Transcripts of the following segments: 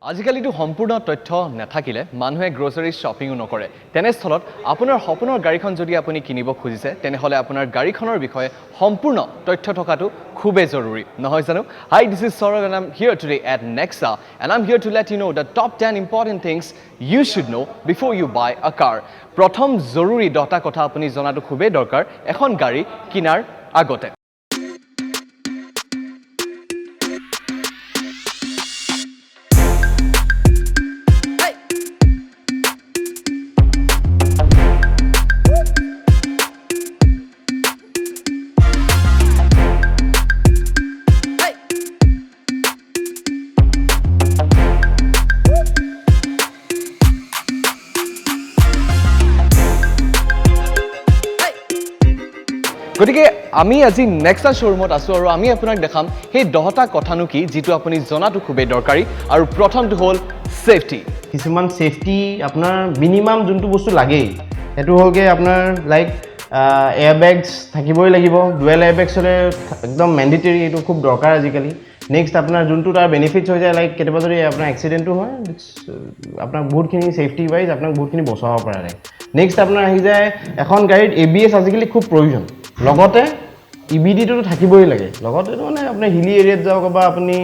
আজিকালিতো সম্পূৰ্ণ তথ্য নাথাকিলে মানুহে গ্ৰ'চাৰী শ্বপিঙো নকৰে তেনেস্থলত আপোনাৰ সপোনৰ গাড়ীখন যদি আপুনি কিনিব খুজিছে তেনেহ'লে আপোনাৰ গাড়ীখনৰ বিষয়ে সম্পূৰ্ণ তথ্য থকাটো খুবেই জৰুৰী নহয় জানো Hi, this is Saurav and I'm here today at Nexa and I'm here to let you know the top 10 important things you should know before you buy a car প্ৰথম জৰুৰী 10টা কথা আপুনি জনাটো খুবেই দৰকাৰ এখন গাড়ী কিনাৰ আগতে গতিকে আমি আজি নেক্সা শ্ব'ৰুমত আছোঁ আৰু আমি আপোনাক দেখাম সেই 10টা কথানো কি যিটো আপুনি জনাটো খুবেই দৰকাৰী আৰু প্ৰথমটো হ'ল ছেফটি কিছুমান সেফটি আপোনাৰ মিনিমাম যোনটো বস্তু লাগেই সেইটো হ'লগে আপোনাৰ লাইক এয়াৰবেগছ থাকিবই লাগিব ডুৱেল এয়াৰবেগছ হ'লে একদম মেণ্ডেটৰী এইটো খুব দৰকাৰ আজিকালি নেক্সট আপোনাৰ যোনটো তাৰ বেনিফিটছ হৈ যায় লাইক কেতিয়াবা যদি আপোনাৰ এক্সিডেণ্টো হয় আপোনাক বহুতখিনি ছেফটি ৱাইজ আপোনাক বহুতখিনি বচাব পাৰে নেক্সট আপোনাৰ আহি যায় এখন গাড়ীত ABS আজিকালি খুব প্ৰয়োজন লগতে EBDটো থাকিবই লাগে লগতে মানে আপুনি হিলি এৰিয়াত যাওক বা আপুনি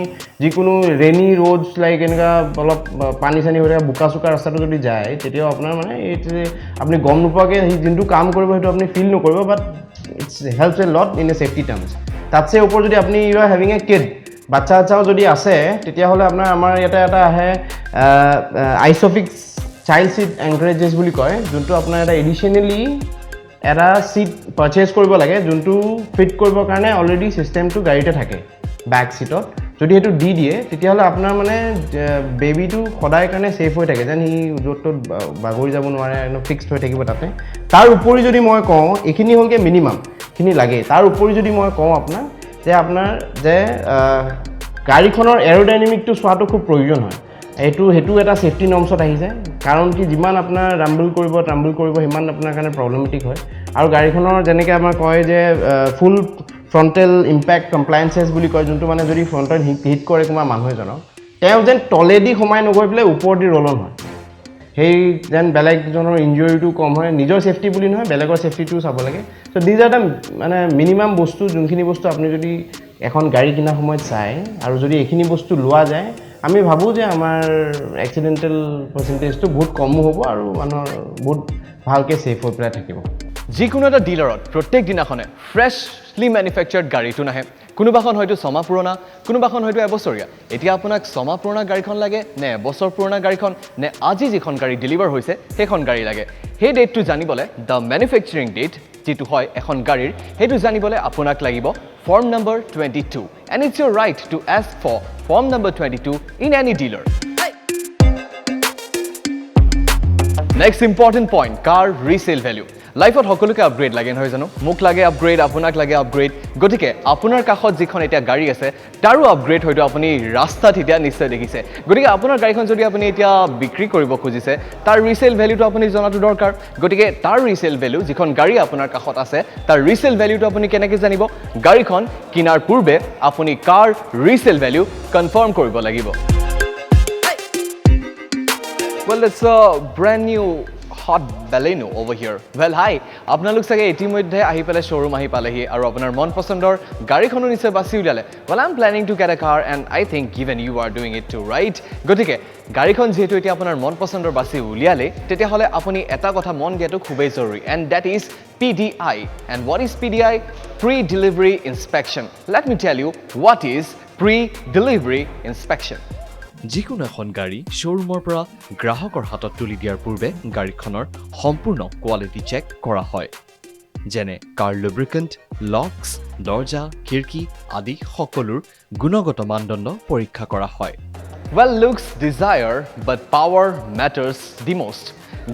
যিকোনো ৰেনি ৰোডছ লাইক এনেকুৱা অলপ পানী চানী হৈ থকা বোকা চোকা ৰাস্তাটো যদি যায় তেতিয়াও আপোনাৰ মানে আপুনি গম নোপোৱাকৈ সেই যোনটো কাম কৰিব সেইটো আপুনি ফিল নকৰিব but it's helps a lot in a safety terms তাতছে ওপৰত যদি আপুনি you are having a kid বাচ্চাও যদি আছে তেতিয়াহ'লে আপোনাৰ আমাৰ ইয়াতে এটা আহে আইছফিক্স চাইল্ড ছিট এনকাৰেজেছ বুলি কয় যোনটো আপোনাৰ এটা এডিশ্যনেলি এটা ছিট পাৰচেজ কৰিব লাগে যোনটো ফিট কৰিবৰ কাৰণে অলৰেডি ছিষ্টেমটো গাড়ীতে থাকে বেক ছিটত যদি সেইটো দি দিয়ে তেতিয়াহ'লে আপোনাৰ মানে বেবীটো সদায় কাৰণে ছেফ হৈ থাকে যেন সি য'ত ত'ত বাগৰি যাব নোৱাৰে ফিক্সড হৈ থাকিব তাতে তাৰ উপৰি যদি মই কওঁ এইখিনি হ'লগৈ মিনিমামখিনি লাগে তাৰ উপৰি যদি মই কওঁ আপোনাৰ যে আপোনাৰ যে গাড়ীখনৰ এৰোডাইনামিকটো চোৱাটো খুব প্ৰয়োজন হয় সেইটো এটা ছেফটি নৰ্মছত আহি যায় কাৰণ কি যিমান আপোনাৰ ৰাম্বল কৰিব সিমান আপোনাৰ কাৰণে প্ৰব্লেমেটিক হয় আৰু গাড়ীখনৰ যেনেকৈ আমাৰ কয় যে ফুল ফ্ৰণ্টেল ইম্পেক্ট কমপ্লায়েঞ্চেছ বুলি কয় যোনটো মানে যদি ফ্ৰণ্টত হিট কৰে কোনোবা মানুহ এজনক তেওঁ যেন তলেদি সোমাই নগৈ পেলাই ওপৰেদি ৰলন হয় সেই যেন বেলেগজনৰ ইঞ্জুৰিটো কম হয় নিজৰ ছেফটি বুলি নহয় বেলেগৰ ছেফটিটোও চাব লাগে চ' দিজ আৰ দ্য মানে মিনিমাম বস্তু যোনখিনি বস্তু আপুনি যদি এখন গাড়ী কিনাৰ সময়ত চায় আৰু যদি এইখিনি বস্তু লোৱা যায় আমি ভাবোঁ যে আমাৰ এক্সিডেণ্টেল পাৰ্চেণ্টেজটো বহুত কমো হ'ব আৰু মানুহৰ বহুত ভালকৈ ছেফ হৈ পেলাই থাকিব যিকোনো এটা ডিলাৰত প্ৰত্যেক দিনাখনে ফ্ৰেছলি মেনুফেকচাৰ্ড গাড়ীটো নাহে কোনোবাখন হয়তো ছমাহ পুৰণা কোনোবাখন হয়তো এবছৰীয়া এতিয়া আপোনাক ছমাহ পুৰণা গাড়ীখন লাগে নে এবছৰ পুৰণা গাড়ীখন নে আজি যিখন গাড়ী ডেলিভাৰ হৈছে সেইখন গাড়ী লাগে সেই ডেটটো জানিবলৈ দ্য মেনুফেকচাৰিং ডেট যিটো হয় এখন গাড়ীৰ সেইটো জানিবলৈ আপোনাক লাগিব form number 22 and it's your right to ask for form number 22 in any dealer next important point car resale value লাইফত সকলোকে আপগ্ৰেড লাগে নহয় জানো মোক লাগে আপগ্ৰেড আপোনাক লাগে আপগ্ৰেড গতিকে আপোনাৰ কাষত যিখন এতিয়া গাড়ী আছে তাৰো আপগ্ৰেড হয়তো আপুনি ৰাস্তাত এতিয়া নিশ্চয় দেখিছে গতিকে আপোনাৰ গাড়ীখন যদি আপুনি এতিয়া বিক্ৰী কৰিব খুজিছে তাৰ ৰিসেল ভ্যালুটো আপুনি জনাটো দৰকাৰ গতিকে তাৰ ৰিসেল ভ্যালু যিখন গাড়ী আপোনাৰ কাষত আছে তাৰ ৰিসেল ভ্যালুটো আপুনি কেনেকৈ জানিব গাড়ীখন কিনাৰ পূৰ্বে আপুনি কাৰ ৰিসেল ভ্যালু কনফাৰ্ম কৰিব লাগিব Well, it's a brand new hot Baleno over here. Well, hi. আপোনালোক চাগে ইতিমধ্যে আহি পেলাই শ্ব'ৰুম আহি পালেহি আৰু আপোনাৰ মন পছন্দৰ গাড়ীখনো নিশ্চয় বাছি উলিয়ালে Well, I'm planning to get a car and I think even you are doing it too, right? গতিকে গাড়ীখন যিহেতু এতিয়া আপোনাৰ মন পছন্দৰ বাছি উলিয়ালে তেতিয়াহ'লে আপুনি এটা কথা মন দিয়াটো খুবেই জৰুৰী and that is PDI. And what is PDI? Pre-delivery inspection. Let me tell you what is pre-delivery inspection. যিকোনো এখন গাড়ী শ্ব'ৰুমৰ পৰা গ্ৰাহকৰ হাতত তুলি দিয়াৰ পূৰ্বে গাড়ীখনৰ সম্পূৰ্ণ কোৱালিটি চেক কৰা হয় যেনে কাৰ লুব্ৰিকেণ্ট লকছ দৰ্জা খিৰিকী আদি সকলোৰ গুণগত মানদণ্ড পৰীক্ষা কৰা হয় Well, looks desire but power matters the most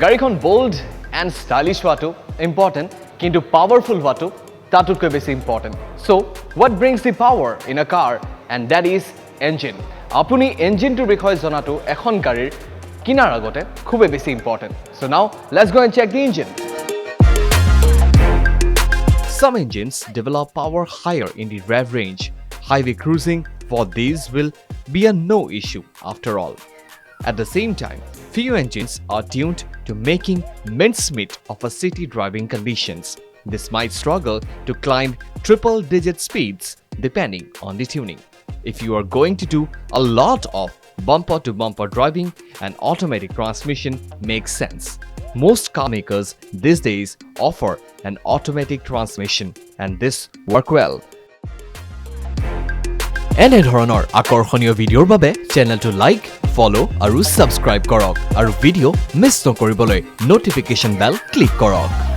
গাড়ীখন bold and stylish হোৱাটো important কিন্তু powerful হোৱাটো তাতোতকৈ বেছি important So, what brings the power in a car and that is engine আপুনি ইঞ্জিনটোৰ বিষয়ে জনাটো এখন গাড়ীৰ কিনাৰ আগতে খুবেই বেছি important So now, let's go and check the engine. Some engines develop power higher in the rev range. Highway cruising for these will be a no issue after all. At the same time, few engines are tuned to making mincemeat of a city driving conditions. This might struggle to climb triple-digit speeds depending on the tuning. If you are going to do a lot of bumper-to-bumper driving, an automatic transmission makes sense. Most car makers these days offer an automatic transmission, and this work well. এনে ধৰণৰ আকৰ্ষণীয় ভিডিঅ'ৰ বাবে চেনেলটো like, ফলো আৰু subscribe কৰক আৰু video' miss নকৰিবলৈ নটিফিকেশ্যন বেল ক্লিক কৰক।